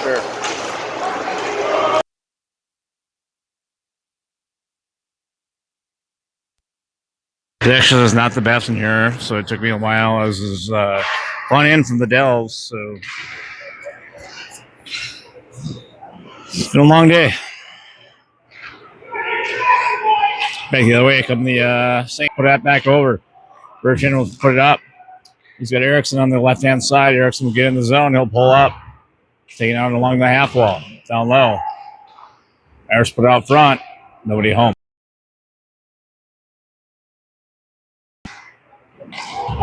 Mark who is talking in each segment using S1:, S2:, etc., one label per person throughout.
S1: sure.
S2: Connection is not the best in here, so it took me a while. I was flying in from the Dells, so it's been a long day. Back the other way, come the Saints, put that back over. Bertrand will put it up. He's got Erickson on the left-hand side. Erickson will get in the zone. He'll pull up. Taking out along the half wall. Down low. Irish put it out front. Nobody home.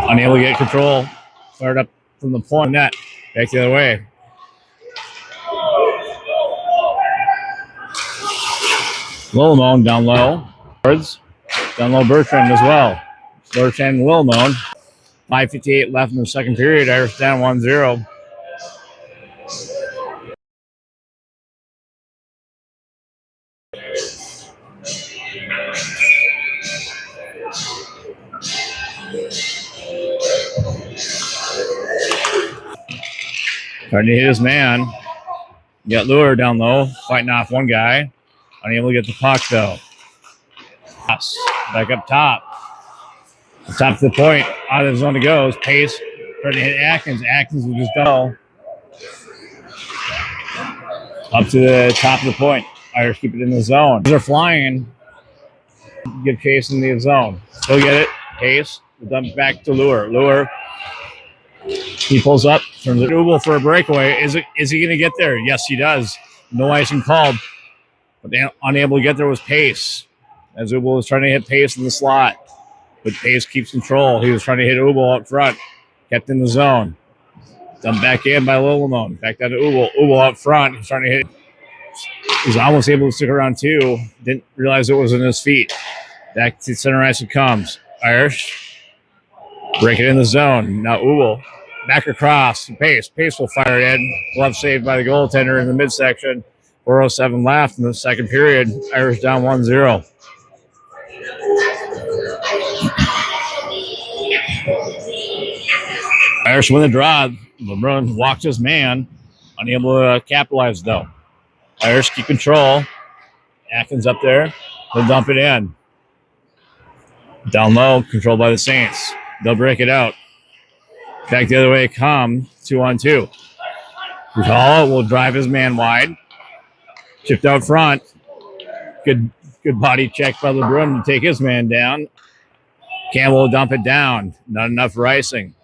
S2: Unable to get control. Fired up from the point net. Back the other way. Lillemone down low. Down low Bertrand as well. Bertrand and Lillemone. 5:58 left in the second period. Irish down 1-0. Trying to hit his man. Got Lure down low, fighting off one guy. Unable to get the puck though. Back up top. Top to the point. Out of the zone he goes. Pace. Trying to hit Atkins. Atkins will just go. Up to the top of the point. Irish keep it in the zone. They're flying. Get Pace in the zone. He'll get it. Pace. Dump it back to Lure. Lure. He pulls up, turns it Ubel for a breakaway. Is he going to get there? Yes, he does. No icing called. But unable to get there was Pace. As Ubel was trying to hit Pace in the slot. But Pace keeps control. He was trying to hit Ubel up front. Kept in the zone. Dumped back in by Lillemone. Back down to Ubel. Ubel up front. He's trying to hit. He's almost able to stick around two. Didn't realize it was in his feet. Back to center ice it comes. Irish. Break it in the zone. Now Ubel. Back across. Pace. Pace will fire it in. Glove saved by the goaltender in the midsection. 4:07 left in the second period. Irish down 1-0. Irish win the draw. LeBrun walked his man. Unable to capitalize though. Irish keep control. Atkins up there. They'll dump it in. Down low. Controlled by the Saints. They'll break it out. Back the other way, come 2-on-2. Hall will drive his man wide. Chipped out front. Good body check by LeBrun to take his man down. Campbell will dump it down. Not enough for icing.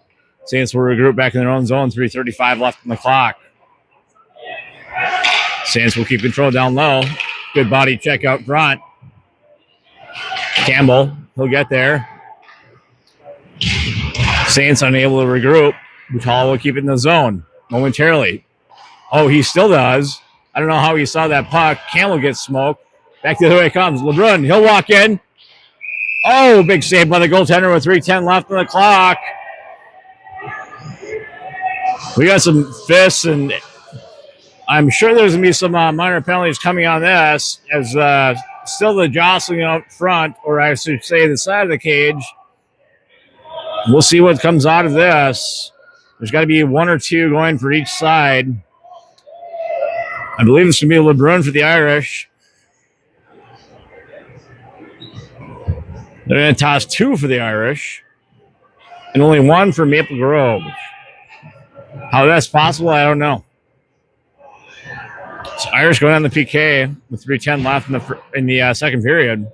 S2: Saints will regroup back in their own zone. 3:35 left on the clock. Saints will keep control down low. Good body check out front. Campbell, he'll get there. Saints unable to regroup. Hall will keep it in the zone momentarily. Oh, he still does. I don't know how he saw that puck. Campbell gets smoked. Back the other way it comes. LeBrun, he'll walk in. Oh, big save by the goaltender with 3:10 left on the clock. We got some fists, and I'm sure there's going to be some minor penalties coming on this, as still the jostling out front, or I should say the side of the cage. We'll see what comes out of this. There's got to be one or two going for each side. I believe it's going to be LeBrun for the Irish. They're going to toss two for the Irish and only one for Maple Grove. How that's possible, I don't know. So Irish going on the PK with 3:10 left in the second period.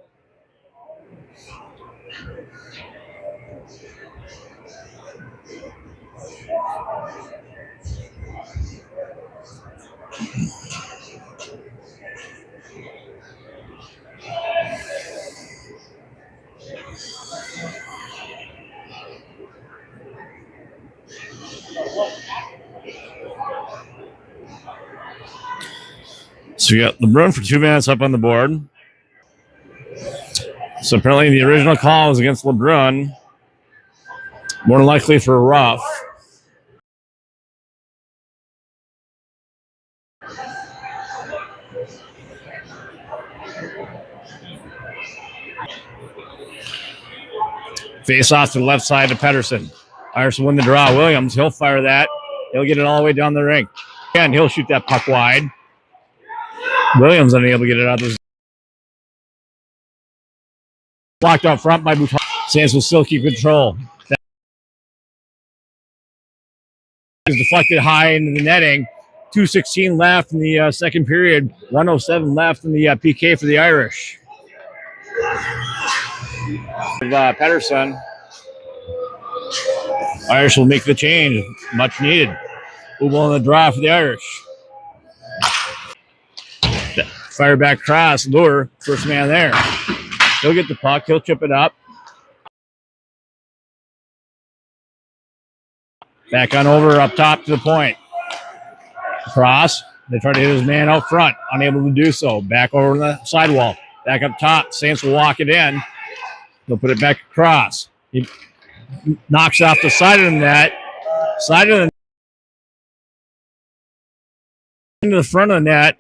S2: So we got LeBrun for 2 minutes up on the board. So apparently the original call was against LeBrun. More than likely for a rough. Face off to the left side of Pedersen. Irish win the draw. Williams, he'll fire that. He'll get it all the way down the rink. And he'll shoot that puck wide. Williams unable to get it out of his. Blocked out front by Bouton. Saints will still keep control. That is deflected high into the netting. 2:16 left in the second period. 1:07 left in the PK for the Irish. Pedersen. Irish will make the change. Much needed. Ubel on the draw for the Irish. Fire back cross. Lure. First man there. He'll get the puck. He'll chip it up. Back on over up top to the point. Cross. They try to hit his man out front. Unable to do so. Back over the sidewall. Back up top. Saints will walk it in. They'll put it back across. He knocks off the side of the net. Side of the into the front of the net.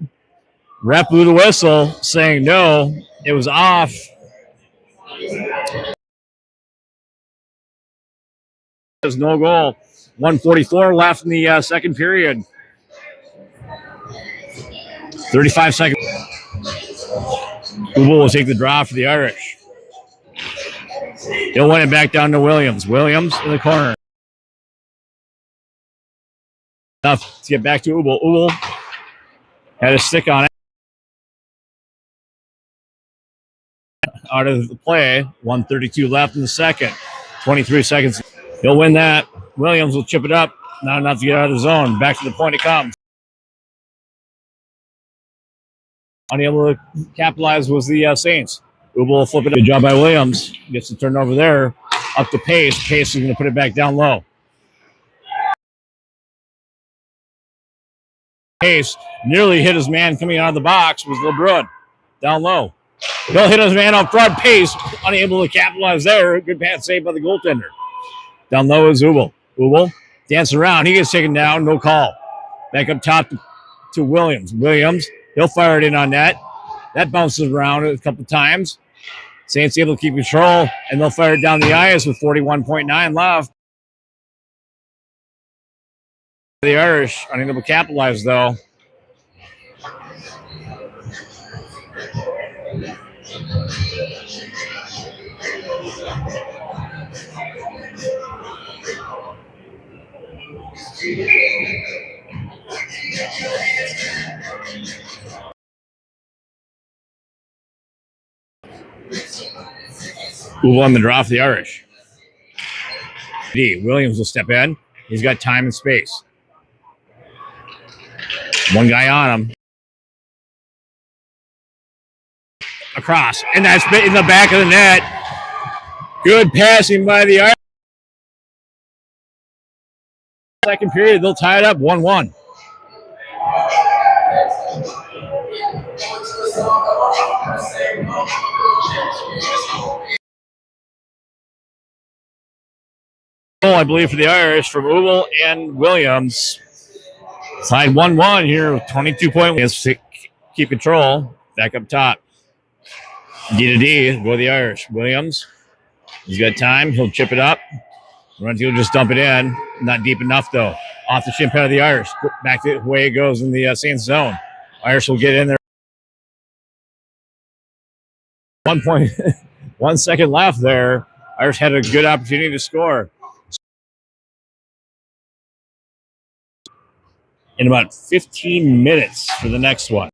S2: Ref blew the whistle saying no. It was off. There's no goal. 1:44 left in the second period. 35 seconds. Ubel will take the draw for the Irish. He'll win it back down to Williams. Williams in the corner. Enough to get back to Ubel. Ubel had a stick on it. Out of the play. 1:32 left in the second. 23 seconds. He'll win that. Williams will chip it up. Not enough to get out of the zone. Back to the point it comes. Unable to capitalize was the Saints. Ubel will flip it. Good job by Williams. Gets the turnover there. Up to Pace. Pace is going to put it back down low. Pace nearly hit his man coming out of the box was LeBrun. Down low. He'll hit his man up front. Pace unable to capitalize there. Good pass saved by the goaltender. Down low is Ubel. Ubel dance around. He gets taken down. No call. Back up top to Williams. Williams. He'll fire it in on net. That bounces around a couple times. Saints able to keep control, and they'll fire it down the ice with 41.9 left. The Irish unable to capitalize, though. Who won the draw for the Irish? Williams will step in. He's got time and space. One guy on him. Across. And that's in the back of the net. Good passing by the Irish. Second period, they'll tie it up 1-1. I believe for the Irish from Ubel and Williams. Tied 1-1 here with 22 points. Keep control. Back up top. D to D. Go the Irish. Williams. He's got time. He'll chip it up. He'll just dump it in. Not deep enough, though. Off the shin pad of the Irish. Back to the way it goes in the Saints zone. Irish will get in there. 1 second left there. Irish had a good opportunity to score. In about 15 minutes for the next one.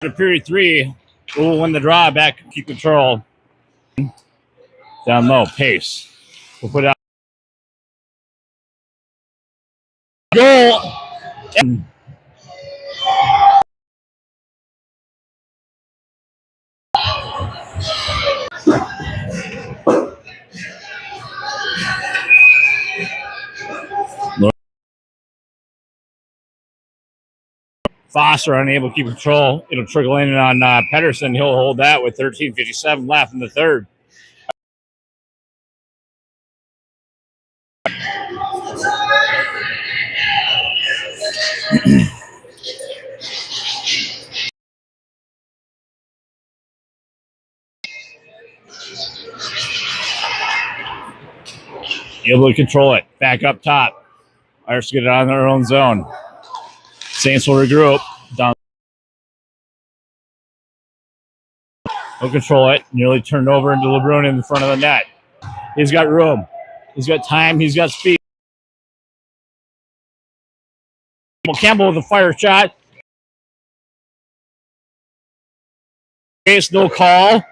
S2: After period 3, we'll win the draw, back, keep control. Down low, pace. We'll put out. Goal! Foster unable to keep control. It'll trickle in on Pedersen. He'll hold that with 13:57 left in the third. Able to control it. Back up top. Irish get it on their own zone. Saints will regroup. Down. He'll control it. Nearly turned over into LeBrun in front of the net. He's got room. He's got time. He's got speed. Campbell with a fire shot. Case, no call.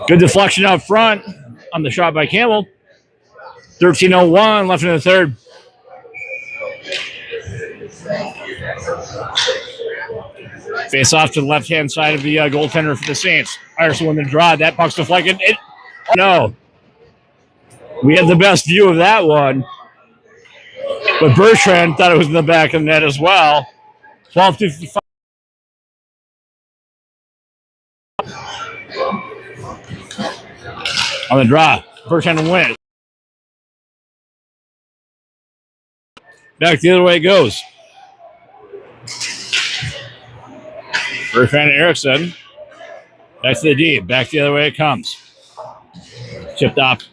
S2: Good deflection out front on the shot by Campbell. 13:01 left in the third. Face off to the left-hand side of the goaltender for the Saints. Irish win the draw. That puck's deflected. No. We had the best view of that one. But Bertrand thought it was in the back of the net as well. 12:55. On the draw. Bertrand will win. Back the other way it goes. Bertrand and Erickson. Back to the D. Back the other way it comes. Chipped off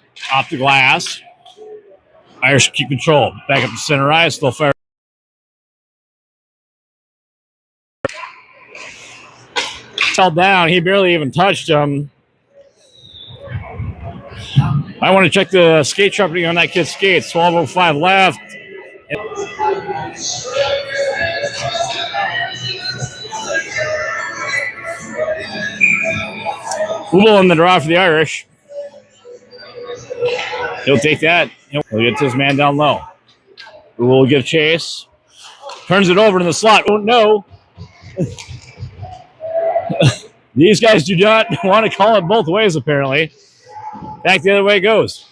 S2: the glass. Irish keep control. Back up to center ice. They'll fire. Held down. He barely even touched him. I want to check the skate sharpening on that kid's skates. 12:05 left. Uble in the draw for the Irish. He'll take that. He'll get to his man down low. Uble will give chase. Turns it over to the slot. Oh, no. These guys do not want to call it both ways, apparently. Back the other way it goes.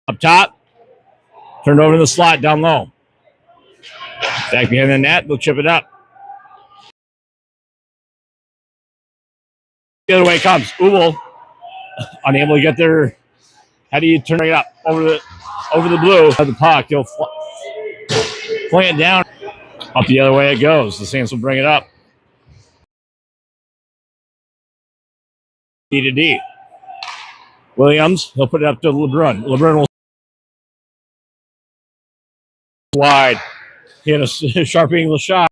S2: Up top. Turned over to the slot down low. Back behind the net. They'll chip it up. The other way it comes. Uble unable to get there. How do you turn it up over the blue of the puck? He'll play it down. Up the other way it goes. The Saints will bring it up. D to D. Williams, he'll put it up to LeBrun. LeBrun will wide. He had a sharp angle shot.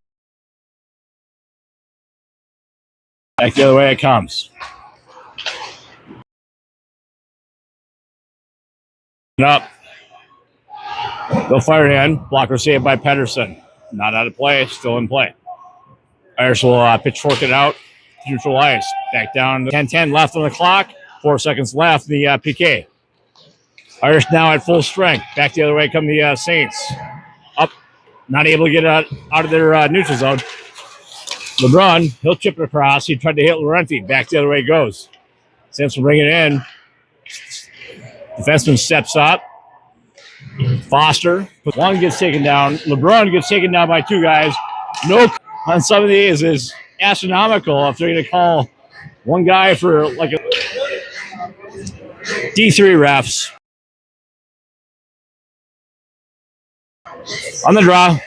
S2: Back the other way it comes. Up. They'll fire it in. Blocker saved by Pedersen. Not out of play. Still in play. Irish will pitchfork it out. Neutral ice. Back down to 10:10 left on the clock. 4 seconds left in the PK. Irish now at full strength. Back the other way come the Saints. Up. Not able to get out of their neutral zone. LeBrun, he'll chip it across. He tried to hit Laurenti. Back the other way it goes. Saints will bring it in. Defenseman steps up. Foster. One gets taken down. LeBrun gets taken down by two guys. No on some of these is astronomical if they're going to call one guy for like a D3 refs. On the draw,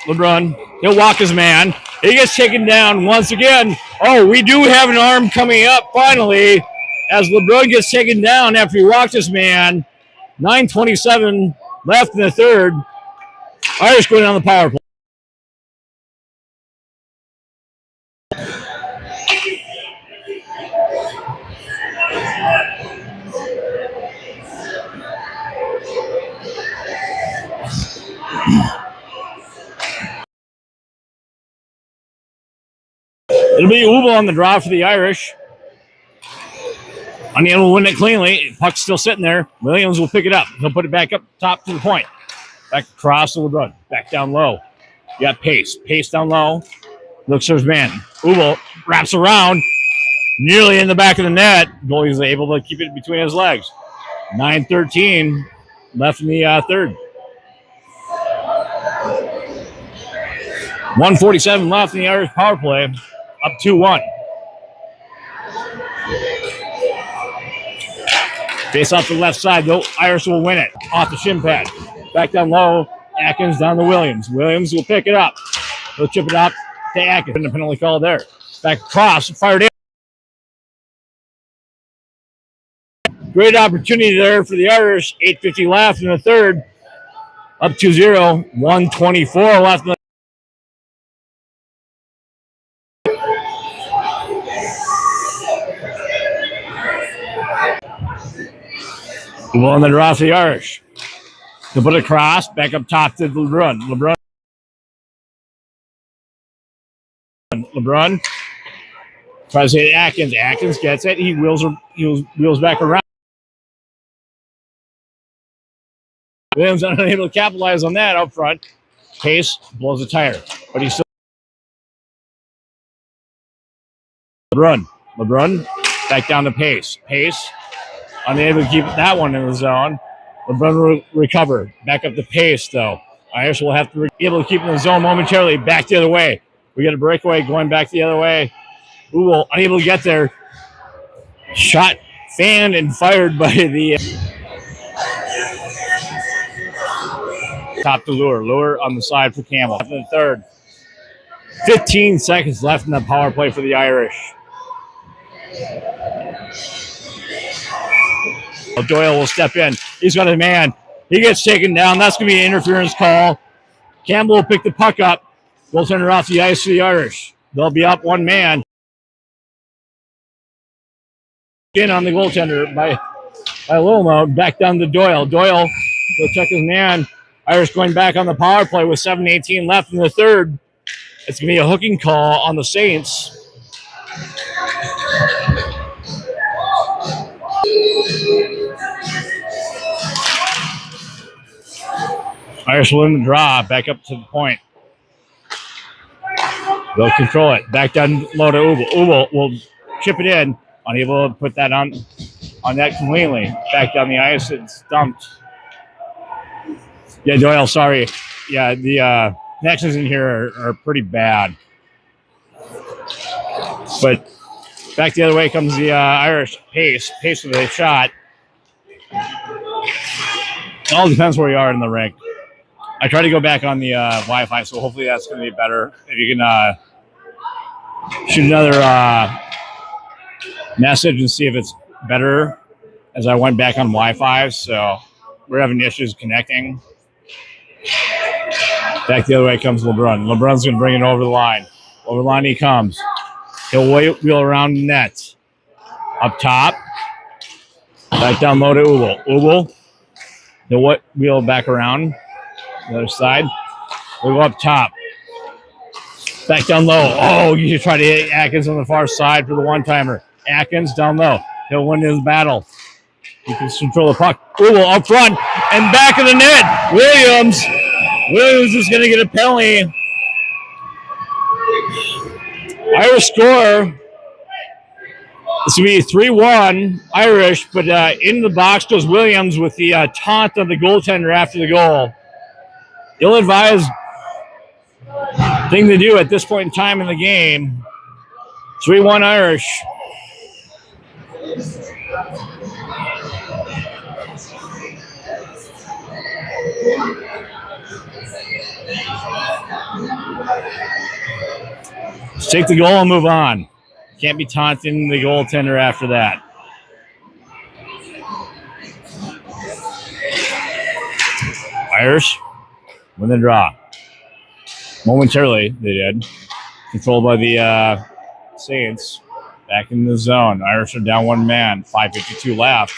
S2: LeBrun, he'll walk his man. He gets taken down once again. Oh, we do have an arm coming up finally as LeBrun gets taken down after he walked his man. 9:27 left in the third. Irish going on the power play. It'll be Ubel on the draw for the Irish. Unable to win it cleanly. Puck's still sitting there. Williams will pick it up. He'll put it back up top to the point. Back across the run. Back down low. You got Pace. Pace down low. Looks for his man. Ubel wraps around. Nearly in the back of the net. Goalie's able to keep it between his legs. 9:13 left in the third. 1:47 left in the Irish power play. Up 2-1. Face off the left side. The Irish will win it. Off the shin pad. Back down low. Atkins down to Williams. Williams will pick it up. He'll chip it up to Atkins. And the penalty call there. Back across. Fired in. Great opportunity there for the Irish. 8:50 left in the third. Up 2-0. 1:24 left in the on the draw for the Irish. They'll put it across, back up top to LeBrun. LeBrun tries to hit Atkins. Atkins gets it. He wheels back around. Williams unable to capitalize on that up front. Pace blows a tire, but he's still LeBrun back down to Pace. Pace unable to keep that one in the zone. LeBrun recover. Back up the Pace, though. Irish will have to be able to keep in the zone momentarily. Back the other way. We got a breakaway going back the other way. Ubel unable to get there. Shot fanned and fired by the top to Lure. Lure on the side for Campbell. In the third. 15 seconds left in the power play for the Irish. Doyle will step in. He's got a man. He gets taken down. That's going to be an interference call. Campbell will pick the puck up. Goaltender off the ice for the Irish. They'll be up one man. In on the goaltender by Lilmo. Back down to Doyle. Doyle will check his man. Irish going back on the power play with 7:18 left in the third. It's going to be a hooking call on the Saints. Irish will win the draw. Back up to the point. They'll control it. Back down low to Ubel. Ubel will chip it in. Unable to put that on that completely. Back down the ice. It's dumped. Yeah, Doyle, sorry. Yeah, the connections in here are pretty bad. But back the other way comes the Irish. Pace with a shot. It all depends where you are in the rink. I try to go back on the Wi-Fi, so hopefully that's going to be better. If you can shoot another message and see if it's better as I went back on Wi-Fi. So we're having issues connecting. Back the other way comes LeBrun. LeBrun's going to bring it over the line. Over the line he comes. He'll wheel around the net. Up top. Back down low to Ubel. Ubel. He'll wheel back around. The other side. We'll go up top. Back down low. Oh, you should try to hit Atkins on the far side for the one-timer. Atkins down low. He'll win his battle. He can control the puck. Ubel up front and back of the net. Williams is going to get a penalty. Irish score. It's going to be 3-1 Irish, but into the box goes Williams with the taunt of the goaltender after the goal. Ill-advised thing to do at this point in time in the game. 3-1 Irish. Let's take the goal and move on. Can't be taunting the goaltender after that. Irish win the draw. Momentarily, they did. Controlled by the Saints. Back in the zone. Irish are down one man. 5:52 left.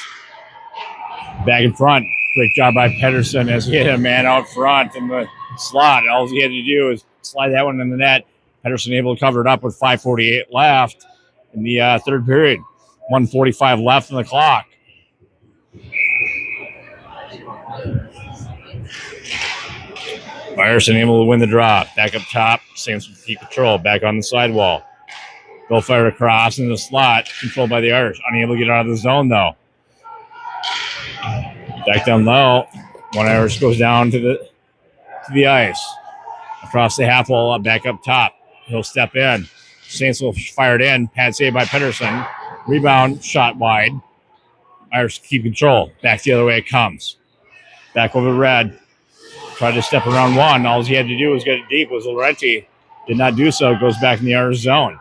S2: Back in front. Great job by Pedersen as he hit a man out front in the slot. All he had to do is slide that one in the net. Pedersen able to cover it up with 5:48 left in the third period. 1:45 left on the clock. Ryerson able to win the draw. Back up top. Saints with keep control. Back on the sidewall. Go fire across in the slot. Controlled by the Irish. Unable to get out of the zone, though. Back down low. One Irish goes down to the ice. Across the half wall, back up top. He'll step in. Saints will fire it in. Pad save by Pedersen. Rebound, shot wide. Irish keep control. Back the other way it comes. Back over Red. Tried to step around one. All he had to do was get it deep. Was Laurenti. Did not do so. Goes back in the Irish zone.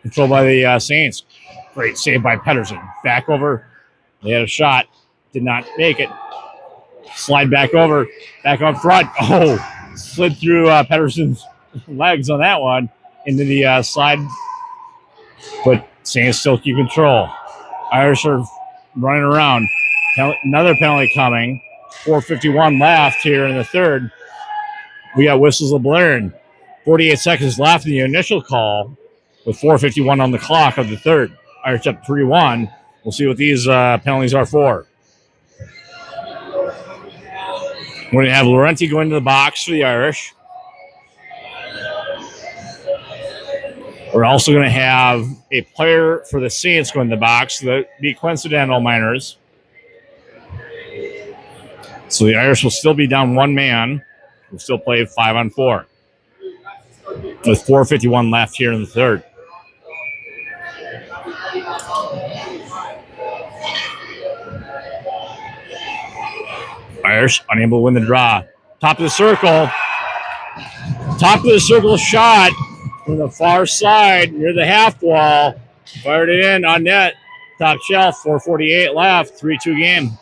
S2: Controlled by the Saints. Great save by Pedersen. Back over. They had a shot. Did not make it. Slide back over. Back up front. Oh, slid through Pedersen's legs on that one into the side. But Saints still keep control. Irish are running around. Another penalty coming. 4:51 left here in the third. We got whistles of blaring. 48 seconds left in the initial call with 4:51 on the clock of the third. Irish up 3-1. We'll see what these penalties are for. We're going to have Laurenti go into the box for the Irish. We're also going to have a player for the Saints go in the box. So that'd be coincidental minors. So the Irish will still be down one man. We'll still play 5-on-4. With 4:51 left here in the third. Irish unable to win the draw. Top of the circle. Top of the circle shot from the far side near the half wall. Fired it in on net. Top shelf. 4:48 left. 3-2 game.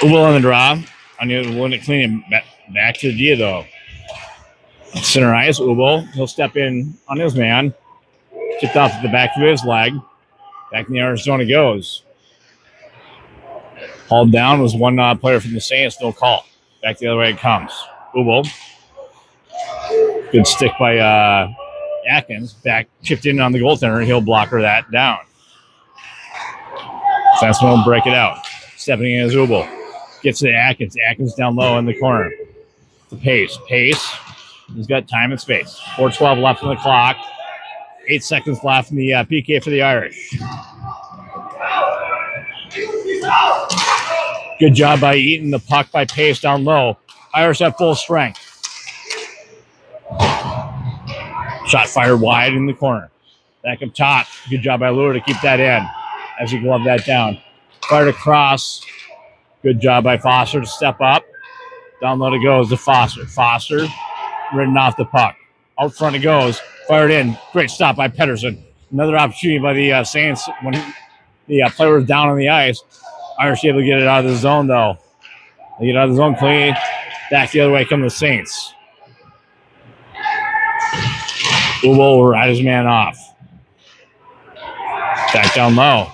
S2: Ubel on the draw. I need to win it clean it back to the Gia, though. Center ice, Ubel. He'll step in on his man. Tipped off at the back of his leg. Back in the Arizona goes. Hauled down was one player from the Saints. No call. Back the other way it comes. Ubel. Good stick by Atkins. Back chipped in on the goaltender. He'll blocker that down. Defenseman will break it out. Stepping in is Ubel. Gets to Atkins. Atkins down low in the corner. To Pace. Pace. He's got time and space. 4:12 left on the clock. 8 seconds left in the PK for the Irish. Good job by Eaton. The puck by Pace down low. Irish at full strength. Shot fired wide in the corner. Back up top. Good job by Lure to keep that in as he gloved that down. Fired across. Good job by Foster to step up. Down low it goes to Foster. Foster ridden off the puck. Out front it goes. Fired in. Great stop by Pedersen. Another opportunity by the Saints when the player was down on the ice. Irish able to get it out of the zone, though. They get out of the zone clean. Back the other way come the Saints. Ubel will ride his man off. Back down low.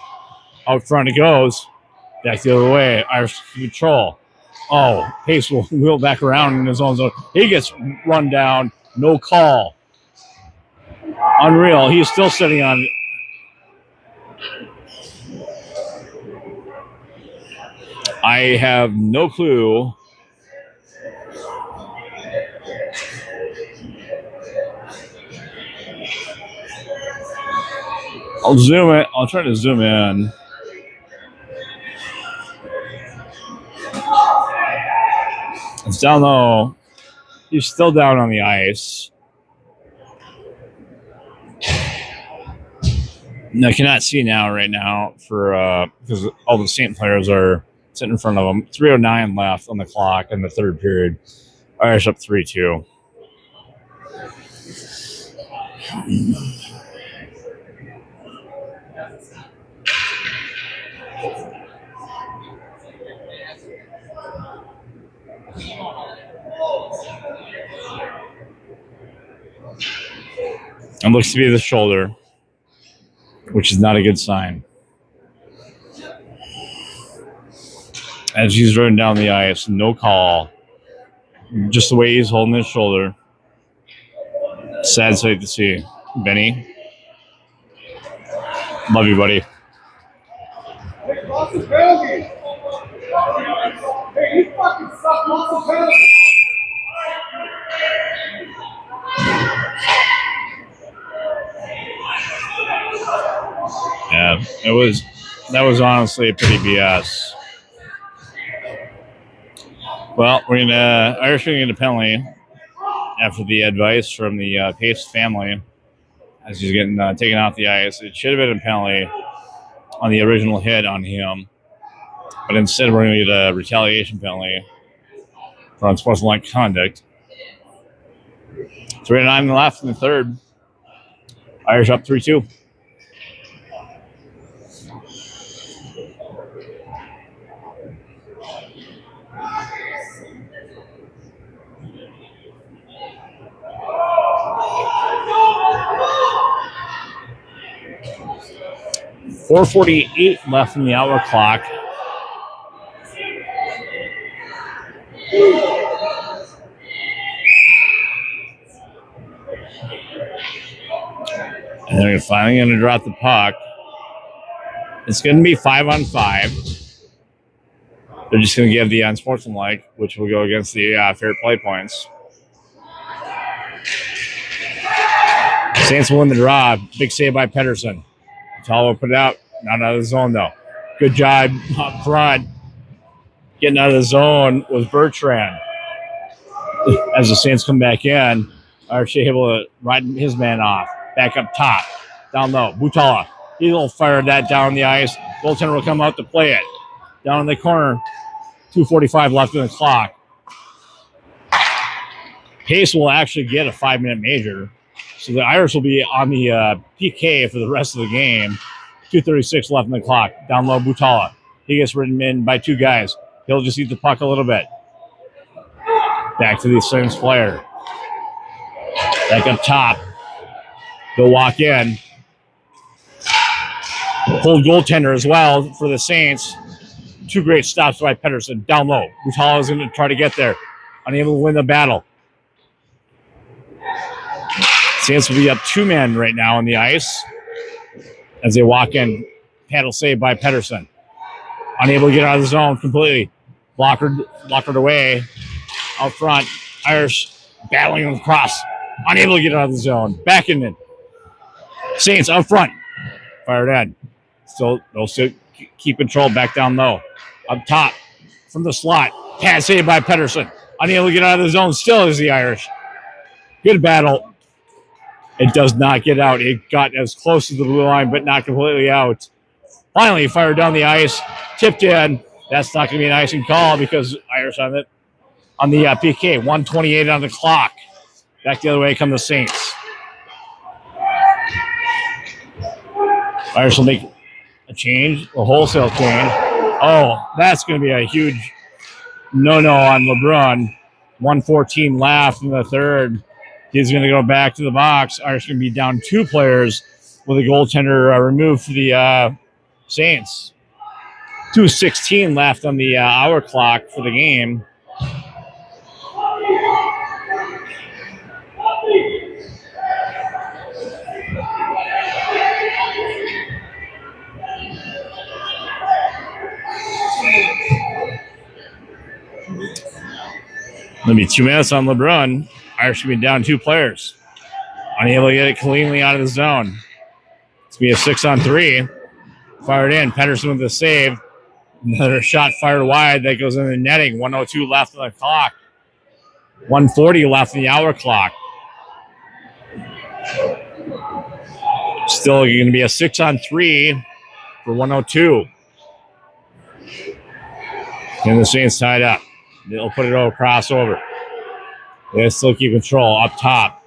S2: Out front it goes. Back the other way. Irish control. Oh, Pace will wheel back around in his own zone. He gets run down. No call. Unreal. He's still sitting on. I have no clue. I'll zoom it. I'll try to zoom in. It's down low. He's still down on the ice. No, I cannot see now right now for because all the Saint players are sitting in front of them. 3:09 left on the clock in the third period. Irish up 3-2. It looks to be the shoulder. which is not a good sign. As he's running down the ice, no call. Just the way he's holding his shoulder. Sad sight to see. Benny. Love you, buddy.
S1: Hey, lost the penalty. Hey, you fucking suck. Lost the penalty.
S2: Yeah, that was honestly a pretty BS. Well, Irish are gonna get a penalty after the advice from the Pace family as he's getting taken off the ice. It should have been a penalty on the original hit on him, but instead we're going to get a retaliation penalty for unsportsmanlike conduct. 3:09 left in the third. Irish up 3-2. .448 left in the hour clock. And they're finally going to drop the puck. It's going to be 5-on-5. They're just going to give the unsportsmanlike, which will go against the fair play points. Saints will win the draw. Big save by Pedersen. Tall will put it out. Not out of the zone, though. Good job up front. Getting out of the zone was Bertrand. As the Saints come back in, Irish able to ride his man off. Back up top. Down low. Butala. He'll fire that down the ice. Goaltender will come out to play it. Down in the corner. 2:45 left in the clock. Pace will actually get a 5-minute major. So the Irish will be on the PK for the rest of the game. 2:36 left in the clock. Down low, Butala. He gets ridden in by two guys. He'll just eat the puck a little bit. Back to the Saints player. Back up top. They'll walk in. Hold goaltender as well for the Saints. Two great stops by Pedersen. Down low. Butala is going to try to get there. Unable to win the battle. Saints will be up 2 men right now on the ice as they walk in. Paddle save by Pedersen. Unable to get out of the zone completely. Blockered away. Out front. Irish battling across. Unable to get out of the zone. Back in. Saints out front. Fired in. They'll still keep control back down low. Up top from the slot. Pass save by Pedersen. Unable to get out of the zone. Still is the Irish. Good battle. It does not get out. It got as close to the blue line, but not completely out. Finally, fired down the ice. Tipped in. That's not going to be an icing call because Irish on the PK. 1:28 on the clock. Back the other way come the Saints. Irish will make a change, a wholesale change. Oh, that's going to be a huge no-no on LeBron. 1:14 left in the third. He's going to go back to the box. Irish going to be down 2 players with a goaltender removed for the Saints. 2:16 left on the hour clock for the game. Going to be 2 minutes on LeBron. Irish going to be down 2 players. Unable to get it cleanly out of the zone. It's going to be a 6-on-3. Fired in. Pedersen with the save. Another shot fired wide that goes in the netting. 1:02 left on the clock. 1:40 left in the hour clock. Still going to be a 6-on-3 for 1:02. And the Saints tied up. They'll put it over, crossover. They still keep control up top.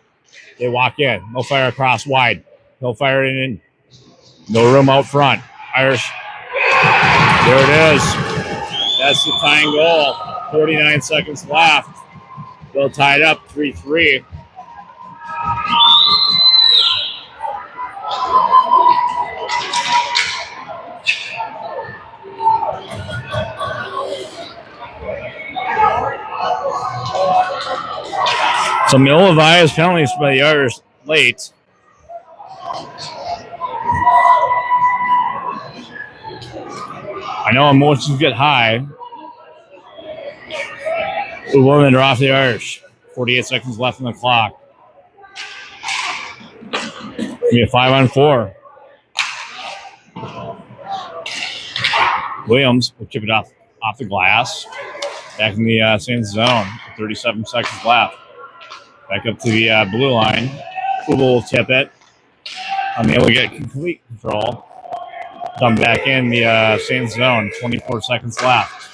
S2: They walk in. They'll fire across wide. They'll fire it in. No room out front. Irish. There it is. That's the tying goal. 49 seconds left. They'll tie it up 3-3. So Milovaya's penalties by the Irish late. I know emotions get high. Women are off the Irish. 48 seconds left on the clock. Be a 5-on-4. Williams will chip it off the glass. Back in the Saints zone. 37 seconds left. Back up to the blue line. Ubel will tip it. Unable to get complete control. Come back in the Saints zone. 24 seconds left.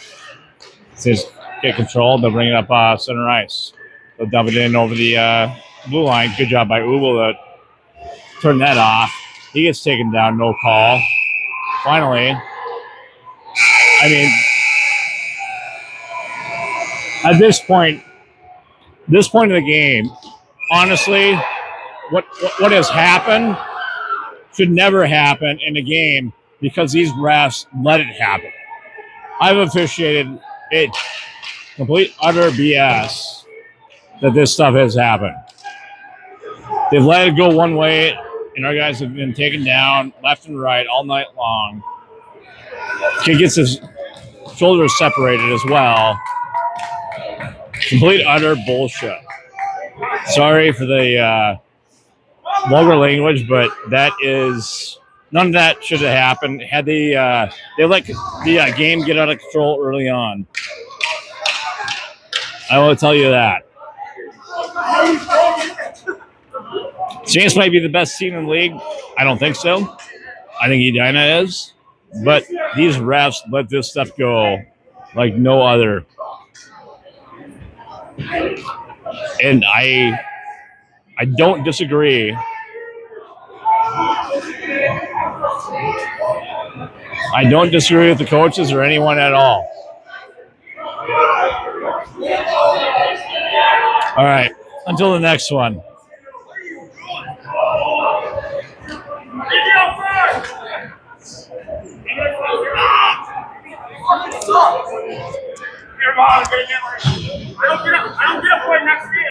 S2: Saints get control. They'll bring it up center ice. They'll dump it in over the blue line. Good job by Ubel to turn that off. He gets taken down. No call. Finally, I mean, at this point of the game, honestly, what has happened should never happen in a game because these refs let it happen. I've officiated it complete utter BS that this stuff has happened. They've let it go one way, and our guys have been taken down left and right all night long. Kid gets his shoulders separated as well. Complete utter bullshit. Sorry for the vulgar language, but that is none of that should have happened. Had they let the game get out of control early on. I will tell you that. Saints might be the best team in the league. I don't think so. I think Edina is. But these refs let this stuff go like no other. And I don't disagree. I don't disagree with the coaches or anyone at all. All right. Until the next one.